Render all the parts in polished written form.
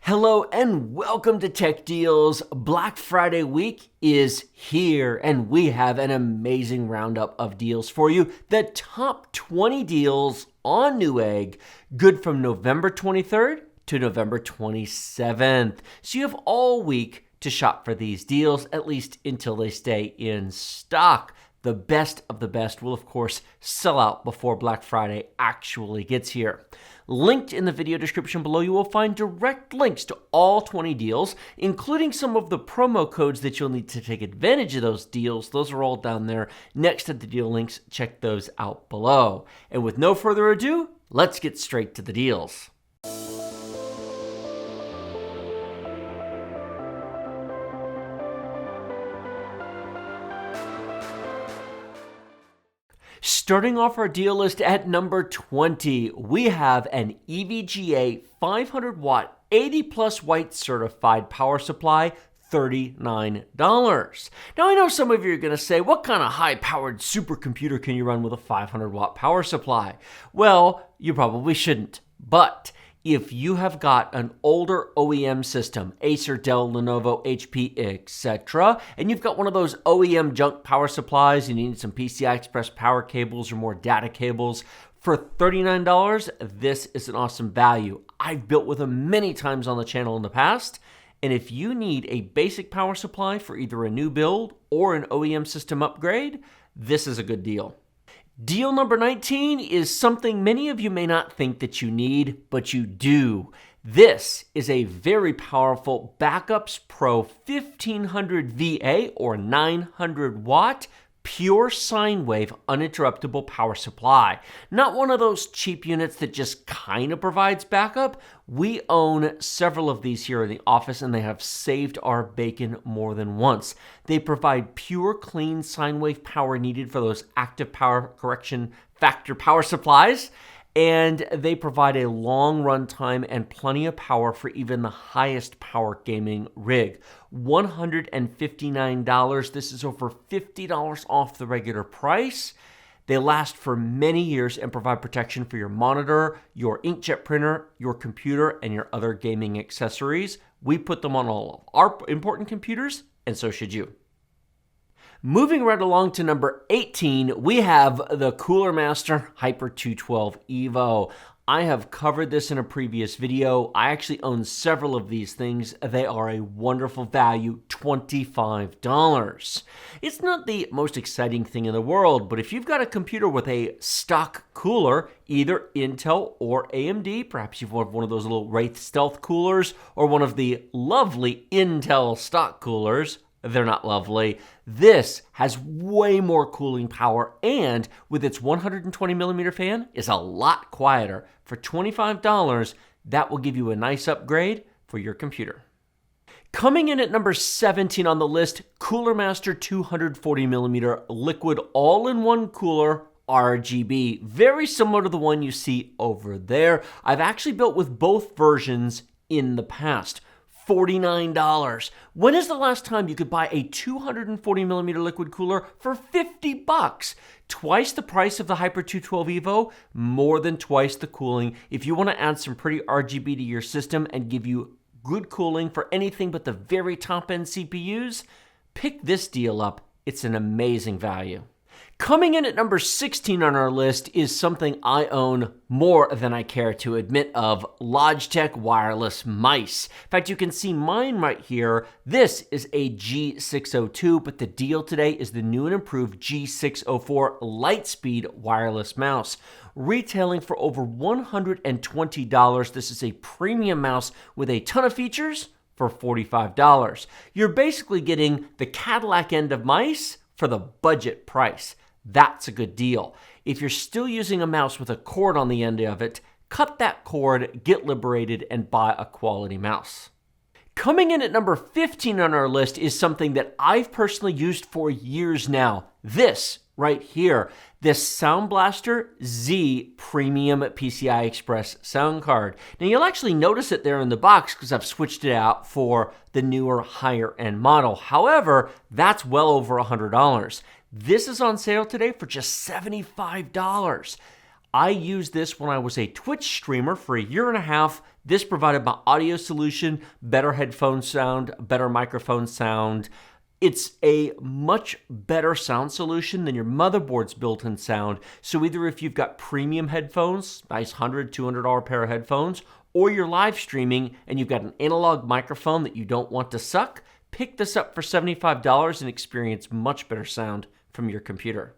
Hello and welcome to Tech Deals. Black Friday week is here and we have an amazing roundup of deals for you. The top 20 deals on Newegg, good from November 23rd to November 27th. So you have all week to shop for these deals, at least until they stay in stock. The best of the best will, of course, sell out before Black Friday actually gets here. Linked in the video description below, you will find direct links to all 20 deals, including some of the promo codes that you'll need to take advantage of those deals. Those are all down there next to the deal links. Check those out below. And with no further ado, let's get straight to the deals. Starting off our deal list at number 20, we have an EVGA 500 watt 80 plus white certified power supply, $39. Now I know some of you are going to say, what kind of high powered supercomputer can you run with a 500 watt power supply? Well, you probably shouldn't, but if you have got an older OEM system, Acer, Dell, Lenovo, HP, etc., and you've got one of those OEM junk power supplies and you need some PCI Express power cables or more data cables, for $39, this is an awesome value. I've built with them many times on the channel in the past, and if you need a basic power supply for either a new build or an OEM system upgrade, this is a good deal. Deal number 19 is something many of you may not think that you need, but you do. This is a very powerful Backups Pro 1500 VA or 900 watt pure sine wave uninterruptible power supply. Not one of those cheap units that just kind of provides backup. We own several of these here in the office and they have saved our bacon more than once. They provide pure clean sine wave power needed for those active power correction factor power supplies. And they provide a long run time and plenty of power for even the highest power gaming rig. $159. This is over $50 off the regular price. They last for many years and provide protection for your monitor, your inkjet printer, your computer, and your other gaming accessories. We put them on all of our important computers, and so should you. Moving right along to number 18, we have the Cooler Master Hyper 212 Evo. I have covered this in a previous video. I actually own several of these things. They are a wonderful value, $25. It's not the most exciting thing in the world, but if you've got a computer with a stock cooler, either Intel or AMD, perhaps you've got one of those little Wraith Stealth coolers or one of the lovely Intel stock coolers, they're not lovely. This has way more cooling power and with its 120 millimeter fan is a lot quieter. For $25, that will give you a nice upgrade for your computer. Coming in at number 17 on the list, Cooler Master 240 millimeter liquid all-in-one cooler RGB. Very similar to the one you see over there. I've actually built with both versions in the past. $49. When is the last time you could buy a 240 millimeter liquid cooler for $50? Twice the price of the Hyper 212 Evo, more than twice the cooling. If you want to add some pretty RGB to your system and give you good cooling for anything but the very top end CPUs, pick this deal up. It's an amazing value. Coming in at number 16 on our list is something I own more than I care to admit of, Logitech wireless mice. In fact, you can see mine right here. This is a G602, but the deal today is the new and improved G604 Lightspeed wireless mouse. Retailing for over $120, this is a premium mouse with a ton of features for $45. You're basically getting the Cadillac end of mice for the budget price. That's a good deal. If you're still using a mouse with a cord on the end of it, cut that cord, get liberated, and buy a quality mouse. Coming in at number 15 on our list is something that I've personally used for years now. This right here, this Sound Blaster Z Premium PCI Express sound card. Now you'll actually notice it there in the box because I've switched it out for the newer higher end model. However, that's well over $100. This is on sale today for just $75. I used this when I was a Twitch streamer for a year and a half. This provided by Audio Solution, better headphone sound, better microphone sound. It's a much better sound solution than your motherboard's built-in sound. So either if you've got premium headphones, nice $100, $200 pair of headphones, or you're live streaming and you've got an analog microphone that you don't want to suck, pick this up for $75 and experience much better sound from your computer.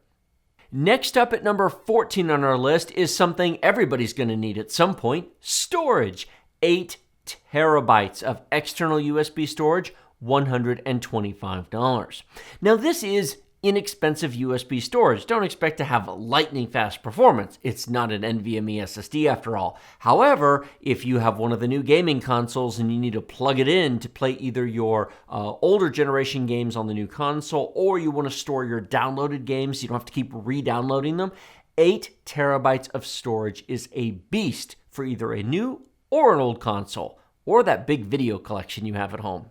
Next up at number 14 on our list is something everybody's going to need at some point: storage. 8 terabytes of external USB storage, $125. Now this is inexpensive USB storage. Don't expect to have lightning fast performance. It's not an NVMe SSD after all. However, if you have one of the new gaming consoles and you need to plug it in to play either your older generation games on the new console, or you want to store your downloaded games so you don't have to keep re-downloading them, 8 terabytes of storage is a beast for either a new or an old console, or that big video collection you have at home.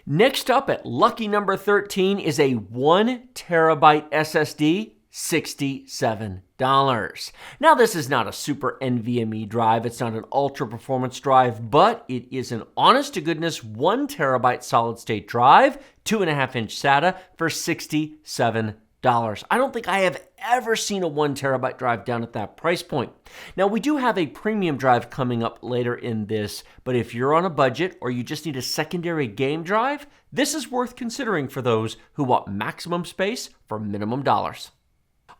Next up at lucky number 13 is a 1 terabyte SSD, $67. Now this is not a super NVMe drive, it's not an ultra performance drive, but it is an honest to goodness 1 terabyte solid state drive, 2.5-inch SATA for $67. I don't think I have ever seen a 1 terabyte drive down at that price point. Now, we do have a premium drive coming up later in this, but if you're on a budget or you just need a secondary game drive, this is worth considering for those who want maximum space for minimum dollars.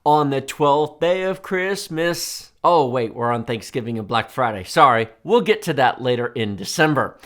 On the 12th day of Christmas, oh wait, we're on Thanksgiving and Black Friday. Sorry, we'll get to that later in December.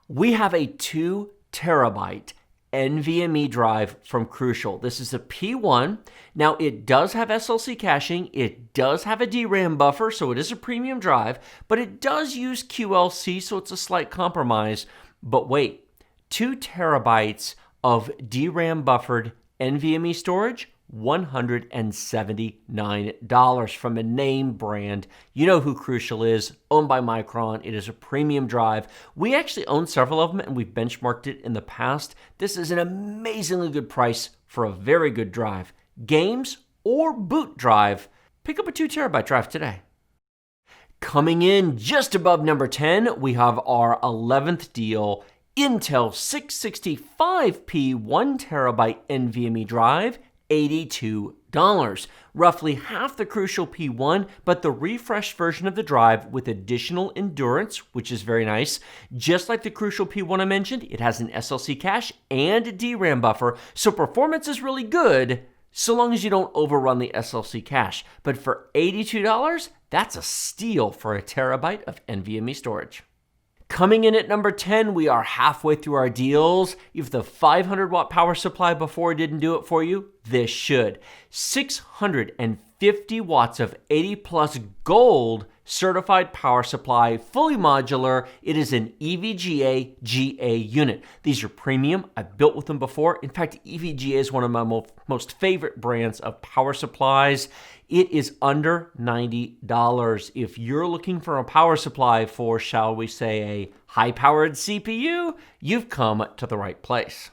We have a 2 terabyte NVMe drive from Crucial. This is a P1. Now, it does have SLC caching. It does have a DRAM buffer, so it is a premium drive, but it does use QLC, so it's a slight compromise. But wait, 2 terabytes of DRAM buffered NVMe storage, $179 from a name brand. You know who Crucial is, owned by Micron. It is a premium drive. We actually own several of them and we've benchmarked it in the past. This is an amazingly good price for a very good drive. Games or boot drive, pick up a 2 terabyte drive today. Coming in just above number 10, we have our 11th deal, Intel 665p 1 terabyte NVMe drive, $82. Roughly half the Crucial P1, but the refreshed version of the drive with additional endurance, which is very nice. Just like the Crucial P1 I mentioned, it has an SLC cache and a DRAM buffer, so performance is really good, so long as you don't overrun the SLC cache. But for $82, that's a steal for a terabyte of NVMe storage. Coming in at number 10, we are halfway through our deals. If the 500-watt power supply before didn't do it for you, this should. 650 watts of 80-plus gold certified power supply, fully modular. It is an EVGA GA unit. These are premium. I've built with them before. In fact, EVGA is one of my most favorite brands of power supplies. It is under $90. If you're looking for a power supply for, shall we say, a high-powered CPU, you've come to the right place.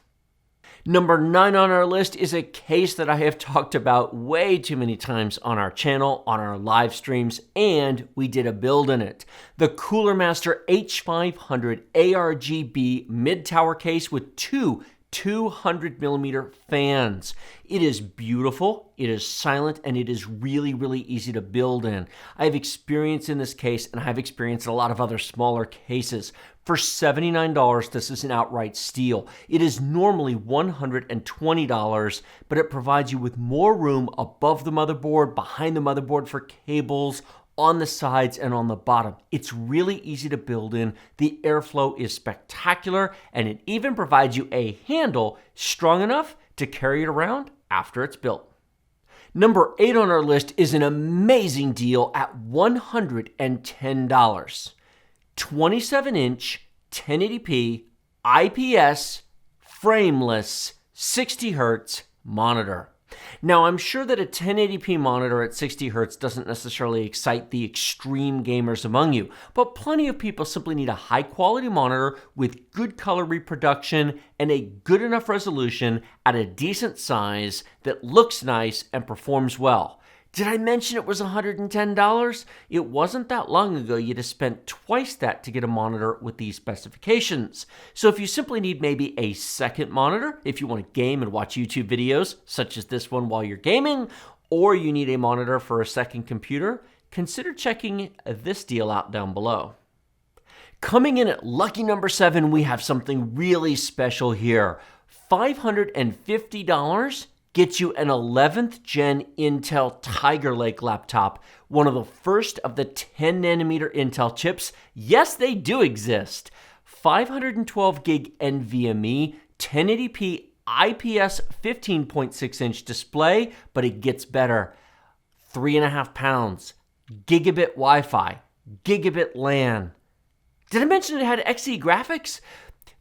Number 9 on our list is a case that I have talked about way too many times on our channel, on our live streams, and we did a build in it. The Cooler Master H500 ARGB mid-tower case with two 200mm fans. It is beautiful, it is silent, and it is really, really easy to build in. I have experience in this case, and I have experience in a lot of other smaller cases. For $79, this is an outright steal. It is normally $120, but it provides you with more room above the motherboard, behind the motherboard for cables, on the sides and on the bottom. It's really easy to build in. The airflow is spectacular, and it even provides you a handle strong enough to carry it around after it's built. Number 8 on our list is an amazing deal at $110. 27-inch 1080p IPS frameless 60 Hz monitor. Now, I'm sure that a 1080p monitor at 60 Hz doesn't necessarily excite the extreme gamers among you, but plenty of people simply need a high-quality monitor with good color reproduction and a good enough resolution at a decent size that looks nice and performs well. Did I mention it was $110? It wasn't that long ago you'd have spent twice that to get a monitor with these specifications. So if you simply need maybe a second monitor, if you want to game and watch YouTube videos, such as this one while you're gaming, or you need a monitor for a second computer, consider checking this deal out down below. Coming in at lucky number 7, we have something really special here. $550 gets you an 11th gen Intel Tiger Lake laptop, one of the first of the 10 nanometer Intel chips. Yes, they do exist. 512 gig NVMe, 1080p IPS 15.6 inch display, but it gets better. 3.5 pounds, gigabit Wi-Fi, gigabit LAN. Did I mention it had XE graphics?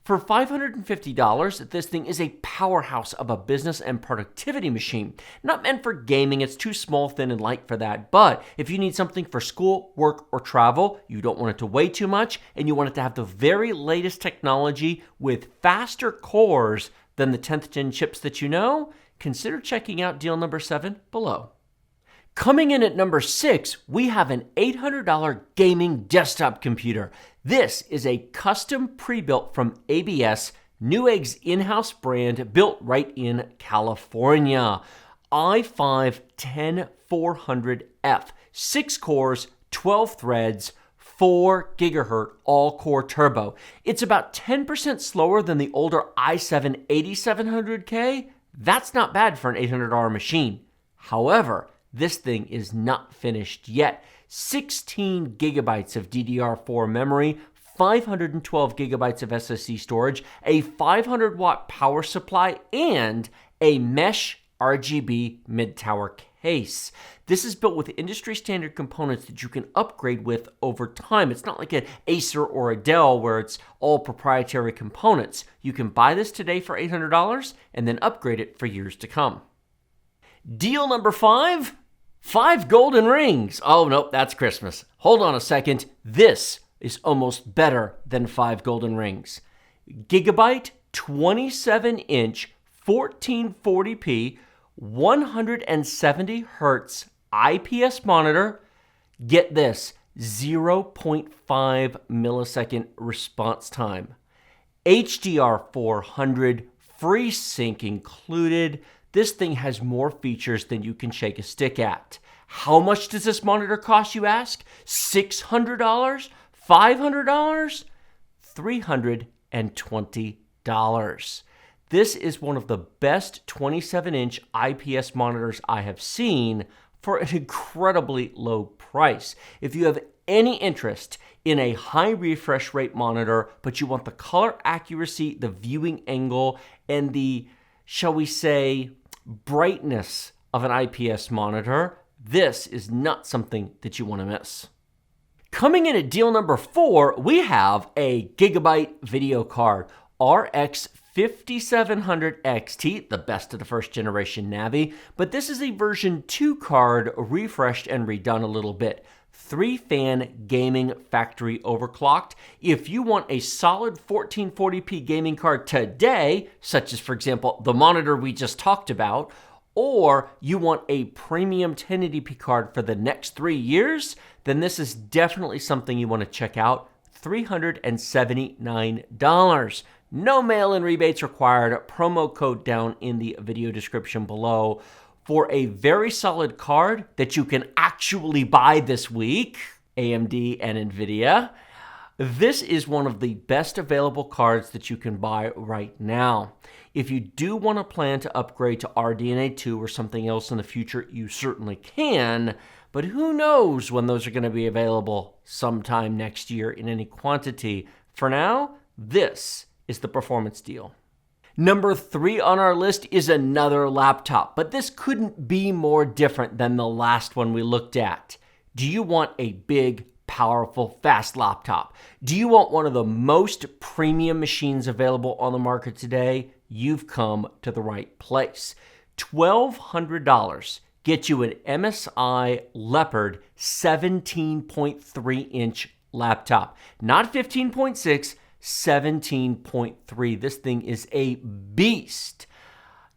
For $550, this thing is a powerhouse of a business and productivity machine. Not meant for gaming, it's too small, thin, and light for that. But if you need something for school, work, or travel, you don't want it to weigh too much, and you want it to have the very latest technology with faster cores than the 10th gen chips that you know, consider checking out deal number 7 below. Coming in at number 6, we have an $800 gaming desktop computer. This is a custom pre-built from ABS, Newegg's in-house brand, built right in California. i5-10400F, 6 cores, 12 threads, 4 gigahertz all-core turbo. It's about 10% slower than the older i7-8700K. That's not bad for an $800 machine. However, this thing is not finished yet. 16 gigabytes of DDR4 memory, 512 gigabytes of SSD storage, a 500-watt power supply, and a mesh RGB mid-tower case. This is built with industry-standard components that you can upgrade with over time. It's not like an Acer or a Dell where it's all proprietary components. You can buy this today for $800 and then upgrade it for years to come. Deal number 5, 5 golden rings. Oh, nope, that's Christmas. Hold on a second. This is almost better than 5 golden rings. Gigabyte 27-inch 1440p 170 hertz IPS monitor. Get this, 0.5 millisecond response time. HDR 400, FreeSync included. This thing has more features than you can shake a stick at. How much does this monitor cost, you ask? $600? $500? $320. This is one of the best 27-inch IPS monitors I have seen for an incredibly low price. If you have any interest in a high refresh rate monitor, but you want the color accuracy, the viewing angle, and the, shall we say, brightness of an IPS monitor, this is not something that you want to miss. Coming in at deal number 4, we have a Gigabyte video card, RX 5700 XT, the best of the first generation Navi, but this is a version 2 card refreshed and redone a little bit. 3-fan gaming factory overclocked. If you want a solid 1440p gaming card today, such as, for example, the monitor we just talked about, or you want a premium 1080p card for the next 3 years, then this is definitely something you want to check out. $379. No mail-in rebates required. Promo code down in the video description below. For a very solid card that you can actually buy this week, AMD and NVIDIA, this is one of the best available cards that you can buy right now. If you do want to plan to upgrade to RDNA 2 or something else in the future, you certainly can, but who knows when those are going to be available sometime next year in any quantity. For now, this is the performance deal. Number 3 on our list is another laptop, but this couldn't be more different than the last one we looked at. Do you want a big, powerful, fast laptop? Do you want one of the most premium machines available on the market today? You've come to the right place. $1,200 gets you an MSI Leopard 17.3-inch laptop. Not 15.6, 17.3. This thing is a beast.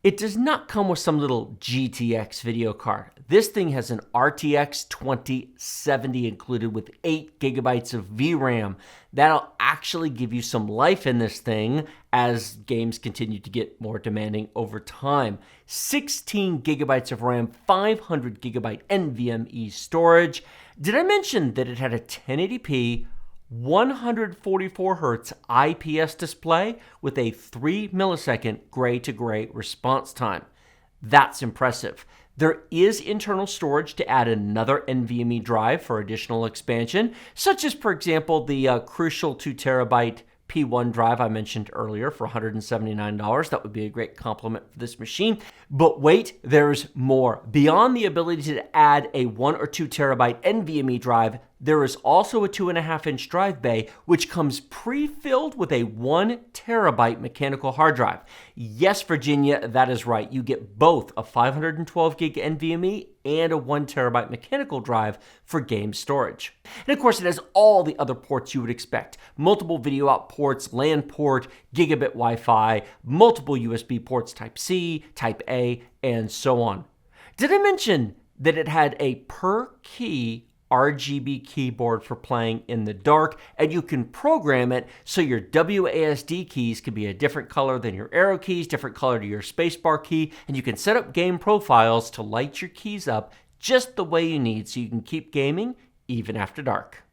It does not come with some little GTX video card. This thing has an RTX 2070 included with 8 gigabytes of VRAM. That'll actually give you some life in this thing as games continue to get more demanding over time. 16 gigabytes of RAM, 500 gigabyte NVMe storage. Did I mention that it had a 1080p 144 Hz IPS display with a 3 millisecond gray to gray response time? That's impressive. There is internal storage to add another NVMe drive for additional expansion, such as, for example, the crucial 2 terabyte P1 drive I mentioned earlier for $179. That would be a great complement for this machine. But wait, there's more. Beyond the ability to add a 1 or 2 terabyte NVMe drive, there is also a 2.5-inch drive bay, which comes pre-filled with a 1 terabyte mechanical hard drive. Yes, Virginia, that is right. You get both a 512 gig NVMe and a 1 terabyte mechanical drive for game storage. And of course, it has all the other ports you would expect. Multiple video out ports, LAN port, gigabit Wi-Fi, multiple USB ports Type C, Type A, and so on. Did I mention that it had a per key RGB keyboard for playing in the dark, and you can program it so your WASD keys can be a different color than your arrow keys, different color to your spacebar key, and you can set up game profiles to light your keys up just the way you need so you can keep gaming even after dark.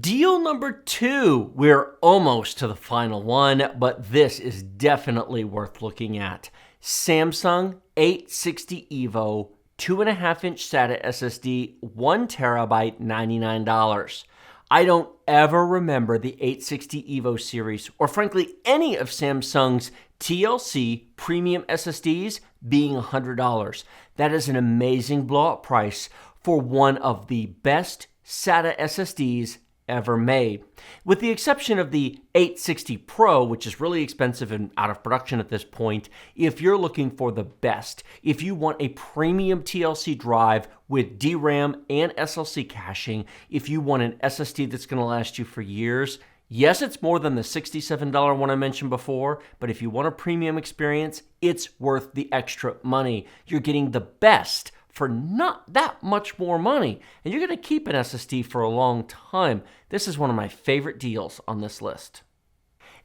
Deal number 2. We're almost to the final one, but this is definitely worth looking at. Samsung 860 EVO 2.5-inch SATA SSD, 1 terabyte, $99. I don't ever remember the 860 EVO series, or frankly any of Samsung's TLC premium SSDs being $100. That is an amazing blowout price for one of the best SATA SSDs ever made. With the exception of the 860 Pro, which is really expensive and out of production at this point, if you're looking for the best, if you want a premium TLC drive with DRAM and SLC caching, if you want an SSD that's going to last you for years, yes, it's more than the $67 one I mentioned before, but if you want a premium experience, it's worth the extra money. You're getting the best for not that much more money, and you're going to keep an SSD for a long time. This is one of my favorite deals on this list.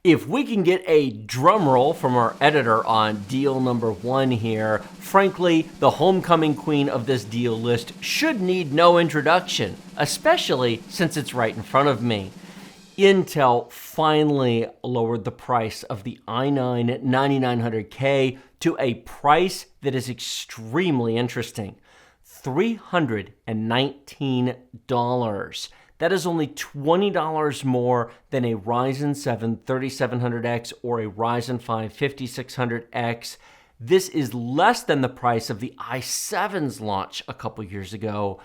If we can get a drum roll from our editor on deal number 1 here, frankly, the homecoming queen of this deal list should need no introduction, especially since it's right in front of me. Intel finally lowered the price of the i9 9900K to a price that is extremely interesting. $319. That is only $20 more than a Ryzen 7 3700X or a Ryzen 5 5600X. This is less than the price of the i7's launch a couple years ago.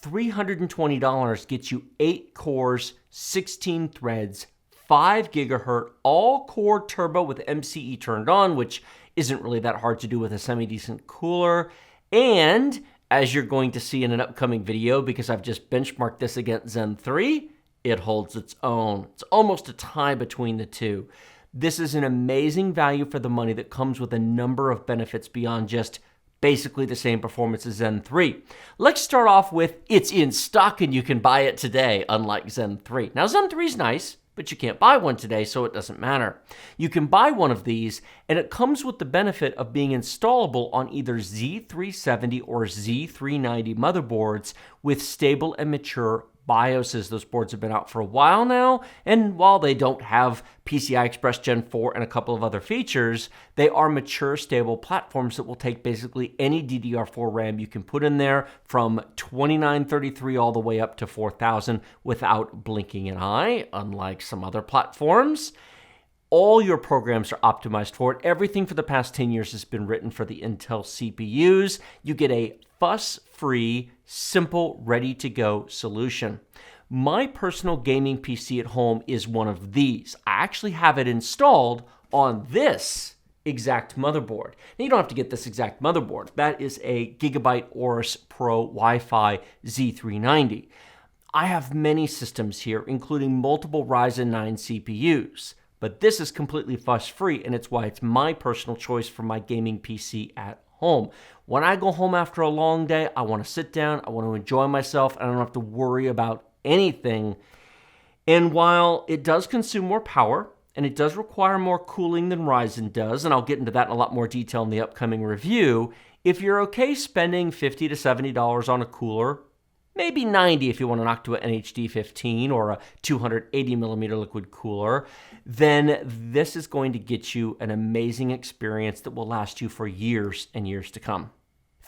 $320 gets you 8 cores, 16 threads, 5 gigahertz, all-core turbo with MCE turned on, which isn't really that hard to do with a semi-decent cooler. And as you're going to see in an upcoming video, because I've just benchmarked this against Zen 3, it holds its own. It's almost a tie between the two. This is an amazing value for the money that comes with a number of benefits beyond just basically the same performance as Zen 3. Let's start off with it's in stock and you can buy it today, unlike Zen 3. Now, Zen 3 is nice, but you can't buy one today, so it doesn't matter. You can buy one of these, and it comes with the benefit of being installable on either Z370 or Z390 motherboards with stable and mature BIOSes. Those boards have been out for a while now, and while they don't have PCI Express Gen 4 and a couple of other features, they are mature, stable platforms that will take basically any DDR4 RAM you can put in there from 2933 all the way up to 4000 without blinking an eye, unlike some other platforms. All your programs are optimized for it. Everything for the past 10 years has been written for the Intel CPUs. You get a fuss-free, simple, ready-to-go solution. My personal gaming PC at home is one of these. I actually have it installed on this exact motherboard. Now, you don't have to get this exact motherboard. That is a Gigabyte Aorus Pro Wi-Fi Z390. I have many systems here, including multiple Ryzen 9 CPUs. but this is completely fuss-free, and it's why it's my personal choice for my gaming PC at home. When I go home after a long day, I want to sit down, I want to enjoy myself, and I don't have to worry about anything. And while it does consume more power, and it does require more cooling than Ryzen does, and I'll get into that in a lot more detail in the upcoming review, if you're okay spending $50 to $70 on a cooler, maybe $90 if you want to knock to an NHD 15 or a 280 millimeter liquid cooler, then this is going to get you an amazing experience that will last you for years and years to come.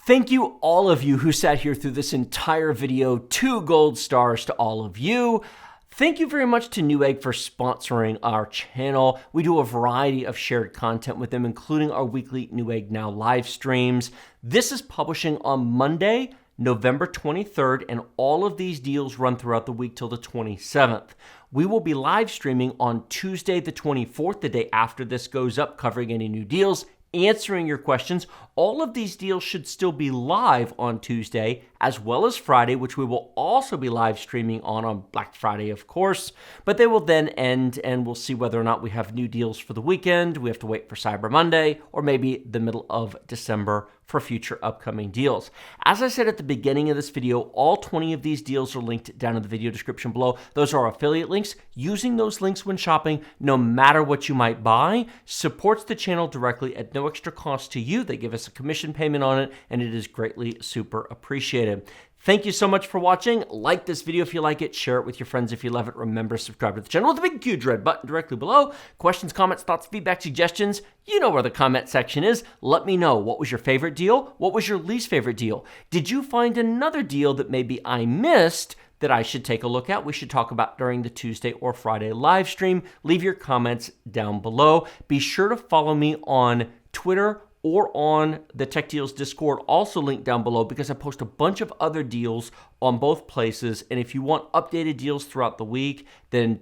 Thank you, all of you who sat here through this entire video. 2 gold stars to all of you. Thank you very much to Newegg for sponsoring our channel. We do a variety of shared content with them, including our weekly Newegg Now live streams. This is publishing on Monday, November 23rd, and all of these deals run throughout the week till the 27th. We will be live streaming on Tuesday, the 24th, the day after this goes up, covering any new deals, answering your questions. All of these deals should still be live on Tuesday, as well as Friday, which we will also be live streaming on Black Friday, of course. But they will then end, and we'll see whether or not we have new deals for the weekend. We have to wait for Cyber Monday, or maybe the middle of December for future upcoming deals. As I said at the beginning of this video, all 20 of these deals are linked down in the video description below. Those are our affiliate links. Using those links when shopping, no matter what you might buy, supports the channel directly at no extra cost to you. They give us a commission payment on it, and it is greatly super appreciated. Thank you so much for watching. Like this video if you like it. Share it with your friends if you love it. Remember, subscribe to the channel with the big huge red button directly below. Questions, comments, thoughts, feedback, suggestions. You know where the comment section is. Let me know. What was your favorite deal? What was your least favorite deal? Did you find another deal that maybe I missed that I should take a look at? We should talk about during the Tuesday or Friday live stream. Leave your comments down below. Be sure to follow me on Twitter or on the Tech Deals Discord, also linked down below, because I post a bunch of other deals on both places. And if you want updated deals throughout the week, then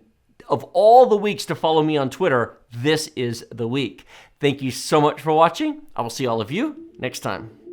of all the weeks to follow me on Twitter, this is the week. Thank you so much for watching. I will see all of you next time.